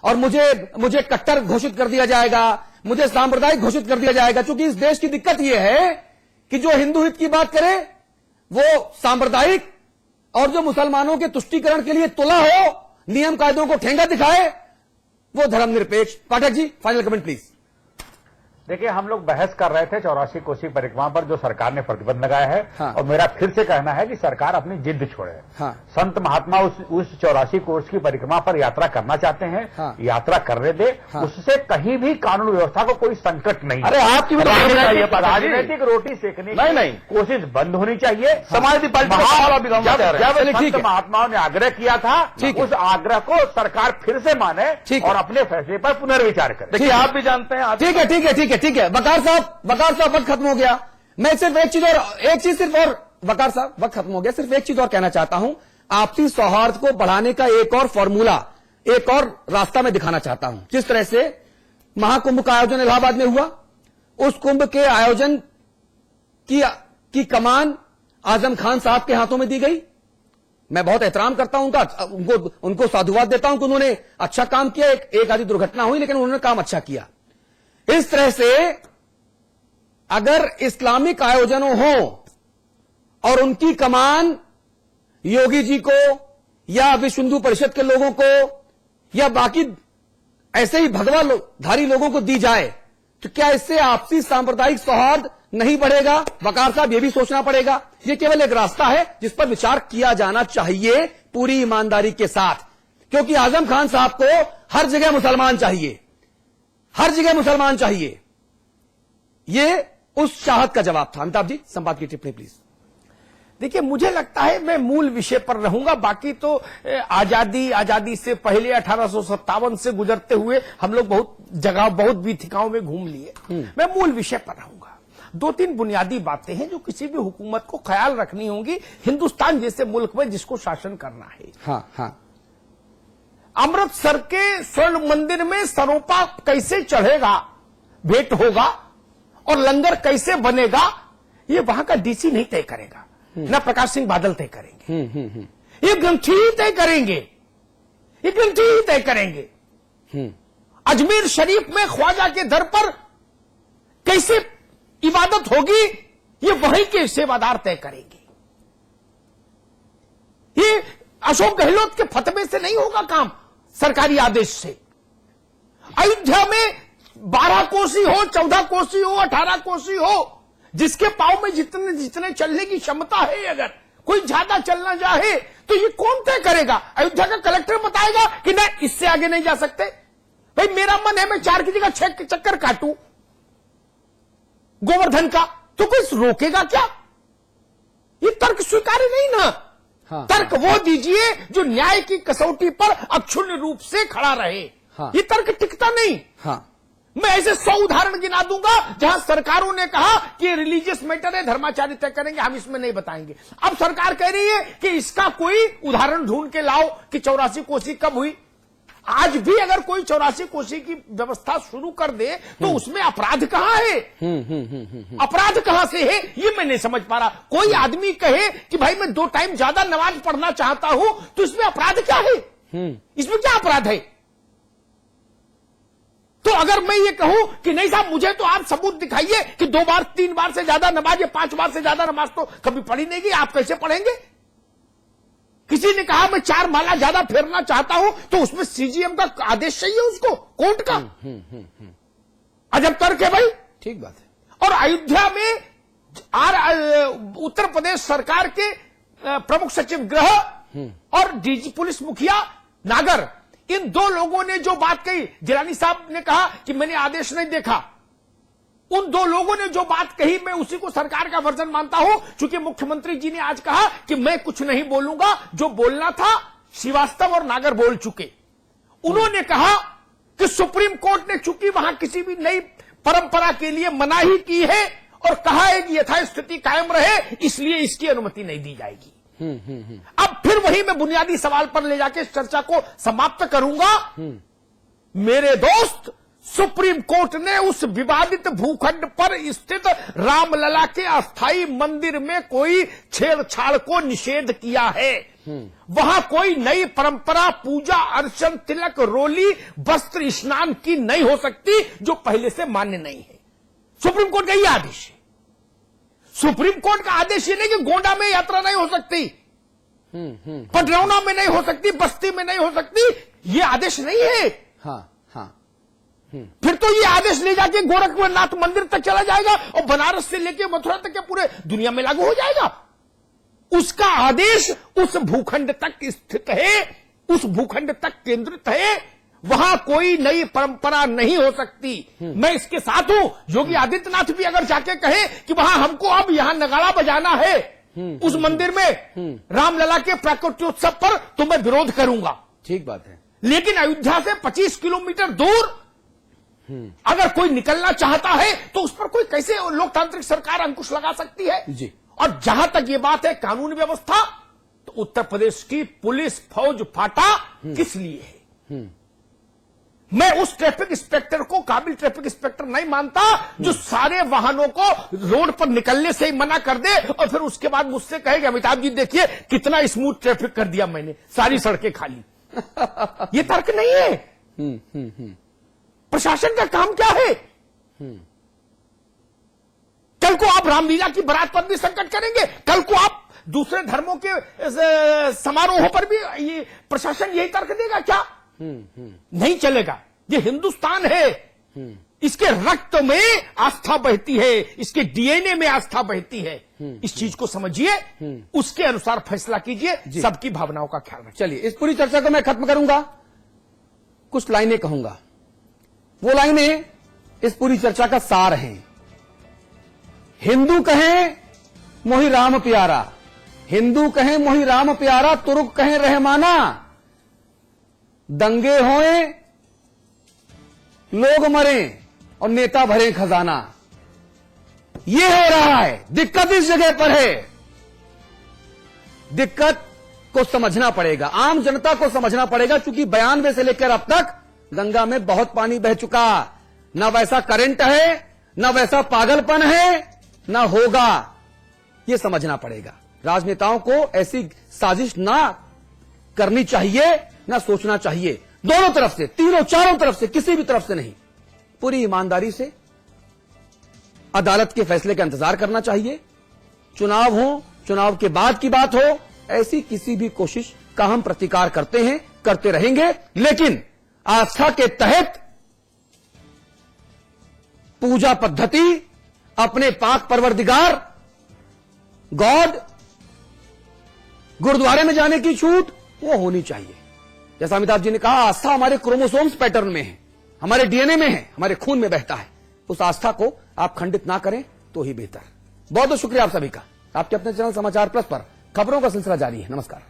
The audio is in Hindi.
और मुझे कट्टर घोषित कर दिया जाएगा, मुझे सांप्रदायिक घोषित कर दिया जाएगा। क्योंकि इस देश की दिक्कत यह है कि जो हिंदू हित की बात करे वो सांप्रदायिक, और जो मुसलमानों के तुष्टीकरण के लिए तुला हो, नियम कायदों को ठेंगा दिखाए, वो धर्मनिरपेक्ष। Pathak ji, final comment please. देखिए, हम लोग बहस कर रहे थे 84 कोसी परिक्रमा पर जो सरकार ने प्रतिबंध लगाया है। हाँ। और मेरा फिर से कहना है कि सरकार अपनी जिद छोड़े। हाँ। संत महात्मा उस 84 कोस की परिक्रमा पर यात्रा करना चाहते हैं। हाँ। यात्रा करने दे। हाँ। उससे कहीं भी कानून व्यवस्था को कोई संकट नहीं। अरे आपकी राजनीतिक रोटी सेकने की कोशिश बंद होनी चाहिए। समाजवादी पार्टी जब संत महात्माओं ने आग्रह किया था, उस आग्रह को सरकार फिर से माने और अपने फैसले पर पुनर्विचार करे। आप भी जानते हैं। ठीक है, ठीक है, ठीक है, ठीक है। वकार साहब, वक्त खत्म हो गया। मैं सिर्फ एक चीज और वकार साहब, वक्त खत्म हो गया। सिर्फ एक चीज और कहना चाहता हूं। आपसी सौहार्द को बढ़ाने का एक और फॉर्मूला, एक और रास्ता मैं दिखाना चाहता हूं। जिस तरह से महाकुंभ का आयोजन इलाहाबाद में हुआ, उस कुंभ के आयोजन की कमान आजम खान साहब के हाथों में दी गई। मैं बहुत एहतराम करता हूं उनको साधुवाद देता हूं कि उन्होंने अच्छा काम किया। एक आधी दुर्घटना हुई, लेकिन उन्होंने काम अच्छा किया। इस तरह से अगर इस्लामिक आयोजनों हो और उनकी कमान योगी जी को या विश्व हिंदू परिषद के लोगों को या बाकी ऐसे ही भगवाधारी लोगों को दी जाए, तो क्या इससे आपसी सांप्रदायिक सौहार्द नहीं बढ़ेगा? वकार साहब, यह भी सोचना पड़ेगा। यह केवल एक रास्ता है जिस पर विचार किया जाना चाहिए पूरी ईमानदारी के साथ, क्योंकि आजम खान साहब को हर जगह मुसलमान चाहिए, हर जगह मुसलमान चाहिए। यह उस चाहत का जवाब था। अमिताभ जी, संवाद की टिप्पणी प्लीज। देखिए, मुझे लगता है मैं मूल विषय पर रहूंगा। बाकी तो आजादी से पहले 1857 से गुजरते हुए हम लोग बहुत जगह, बहुत वीथिकाओं में घूम लिए। मैं मूल विषय पर रहूंगा। 2-3 बुनियादी बातें हैं जो किसी भी हुकूमत को ख्याल रखनी होंगी, हिंदुस्तान जैसे मुल्क में जिसको शासन करना है। हाँ, हाँ। अमृतसर के स्वर्ण मंदिर में सरोपा कैसे चढ़ेगा, भेंट होगा, और लंगर कैसे बनेगा, ये वहां का डीसी नहीं तय करेगा, ना प्रकाश सिंह बादल तय करेंगे। ये ग्रंथी ही तय करेंगे, ये ग्रंथी ही तय करेंगे। अजमेर शरीफ में ख्वाजा के दर पर कैसे इबादत होगी, ये वहीं के सेवादार तय करेंगे। ये अशोक गहलोत के फतवे से नहीं होगा काम, सरकारी आदेश से। अयोध्या में 12 कोसी हो, 14 कोसी हो, 18 कोसी हो, जिसके पांव में जितने चलने की क्षमता है, अगर कोई ज्यादा चलना चाहे तो ये कौन तय करेगा? अयोध्या का कलेक्टर बताएगा कि नहीं, इससे आगे नहीं जा सकते। भाई, मेरा मन है मैं 4 की जगह 6 चक्कर काटूं गोवर्धन का, तो कोई रोकेगा क्या? ये तर्क स्वीकार्य नहीं ना। हाँ, तर्क वो दीजिए जो न्याय की कसौटी पर अक्षुण्ण रूप से खड़ा रहे। हाँ, ये तर्क टिकता नहीं। हाँ। मैं ऐसे 100 उदाहरण गिना दूंगा जहां सरकारों ने कहा कि रिलीजियस मैटर है, धर्माचार्य तय करेंगे, हम इसमें नहीं बताएंगे। अब सरकार कह रही है कि इसका कोई उदाहरण ढूंढ के लाओ कि 84 कोसी कब हुई। आज भी अगर कोई 84 कोसी की व्यवस्था शुरू कर दे तो उसमें अपराध कहां है? अपराध कहां से है, ये मैं नहीं समझ पा रहा। कोई आदमी कहे कि भाई मैं 2 टाइम ज्यादा नमाज पढ़ना चाहता हूं, तो इसमें अपराध क्या है? इसमें क्या अपराध है? तो अगर मैं ये कहूं कि नहीं साहब, मुझे तो आप सबूत दिखाइए कि 2 बार 3 बार से ज्यादा नमाज या 5 बार से ज्यादा नमाज तो कभी पढ़ी नहीं गई, आप कैसे पढ़ेंगे? किसी ने कहा मैं 4 माला ज्यादा फेरना चाहता हूं, तो उसमें सीजीएम का आदेश चाहिए, उसको कोर्ट का। अजब तर्क है भाई। ठीक बात है। और अयोध्या में उत्तर प्रदेश सरकार के प्रमुख सचिव गृह और डीजी पुलिस मुखिया नागर, इन 2 लोगों ने जो बात कही, जिलानी साहब ने कहा कि मैंने आदेश नहीं देखा, उन 2 लोगों ने जो बात कही मैं उसी को सरकार का वर्जन मानता हूं। चूंकि मुख्यमंत्री जी ने आज कहा कि मैं कुछ नहीं बोलूंगा, जो बोलना था श्रीवास्तव और नागर बोल चुके। उन्होंने कहा कि सुप्रीम कोर्ट ने चूंकि वहां किसी भी नई परंपरा के लिए मनाही की है और कहा है कि यथास्थिति कायम रहे, इसलिए इसकी अनुमति नहीं दी जाएगी। अब फिर वही मैं बुनियादी सवाल पर ले जाके इस चर्चा को समाप्त करूंगा। मेरे दोस्त, सुप्रीम कोर्ट ने उस विवादित भूखंड पर स्थित रामलला के अस्थायी मंदिर में कोई छेड़छाड़ को निषेध किया है। वहां कोई नई परंपरा, पूजा अर्चन, तिलक, रोली, वस्त्र स्नान की नहीं हो सकती जो पहले से मान्य नहीं है। सुप्रीम कोर्ट का यह आदेश है। सुप्रीम कोर्ट का आदेश ये नहीं कि गोंडा में यात्रा नहीं हो सकती, पटरौना में नहीं हो सकती, बस्ती में नहीं हो सकती, ये आदेश नहीं है। हाँ हाँ। फिर तो ये आदेश ले जाके गोरखनाथ मंदिर तक चला जाएगा और बनारस से लेके मथुरा तक के पूरे दुनिया में लागू हो जाएगा। उसका आदेश उस भूखंड तक स्थित है, उस भूखंड तक केंद्रित है, वहां कोई नई परंपरा नहीं हो सकती। मैं इसके साथ हूं। योगी आदित्यनाथ भी अगर जाके कहे कि वहां हमको अब यहां नगाड़ा बजाना है उस मंदिर में रामलला के प्राकट्योत्सव पर, तो मैं विरोध करूंगा। ठीक बात है। लेकिन अयोध्या से 25 किलोमीटर दूर अगर कोई निकलना चाहता है तो उस पर कोई कैसे लोकतांत्रिक सरकार अंकुश लगा सकती है? जी। और जहां तक ये बात है कानून व्यवस्था, तो उत्तर प्रदेश की पुलिस फौज फाटा किस लिए है? मैं उस ट्रैफिक इंस्पेक्टर को काबिल ट्रैफिक इंस्पेक्टर नहीं मानता जो सारे वाहनों को रोड पर निकलने से ही मना कर दे और फिर उसके बाद मुझसे कहेगा अमिताभ जी देखिए कितना स्मूथ ट्रैफिक कर दिया मैंने, सारी सड़कें खाली। ये तर्क नहीं है। प्रशासन का काम क्या है? कल को आप रामलीला की बारात पर भी संकट करेंगे, कल को आप दूसरे धर्मों के समारोहों पर भी ये प्रशासन यही तर्क देगा क्या? नहीं चलेगा। ये हिंदुस्तान है, इसके रक्त में आस्था बहती है, इसके डीएनए में आस्था बहती है। इस चीज को समझिए, उसके अनुसार फैसला कीजिए, सबकी भावनाओं का ख्याल रखिए। चलिए इस पूरी चर्चा को मैं खत्म करूंगा, कुछ लाइनें कहूंगा। वो लाइनें इस पूरी चर्चा का सार हैं। हिंदू कहें मोहि राम प्यारा, हिंदू कहें मोहि राम प्यारा, तुर्क कहें रहमाना, दंगे होए लोग मरे और नेता भरे खजाना। ये हो रहा है, दिक्कत इस जगह पर है। दिक्कत को समझना पड़ेगा, आम जनता को समझना पड़ेगा, क्योंकि 92 से लेकर अब तक गंगा में बहुत पानी बह चुका। ना वैसा करंट है, ना वैसा पागलपन है, ना होगा। यह समझना पड़ेगा। राजनेताओं को ऐसी साजिश ना करनी चाहिए, ना सोचना चाहिए। दोनों तरफ से, तीनों चारों तरफ से, किसी भी तरफ से नहीं, पूरी ईमानदारी से अदालत के फैसले का इंतजार करना चाहिए। चुनाव हो, चुनाव के बाद की बात हो, ऐसी किसी भी कोशिश का हम प्रतिकार करते हैं, करते रहेंगे। लेकिन आस्था के तहत पूजा पद्धति, अपने पाक परवरदिगार गॉड, गुरुद्वारे में जाने की छूट वो होनी चाहिए। जैसा अमिताभ जी ने कहा, आस्था हमारे क्रोमोसोम्स पैटर्न में है, हमारे डीएनए में है, हमारे खून में बहता है। उस आस्था को आप खंडित ना करें तो ही बेहतर। बहुत बहुत शुक्रिया आप सभी का। आपके अपने चैनल समाचार प्लस पर खबरों का सिलसिला जारी है। नमस्कार।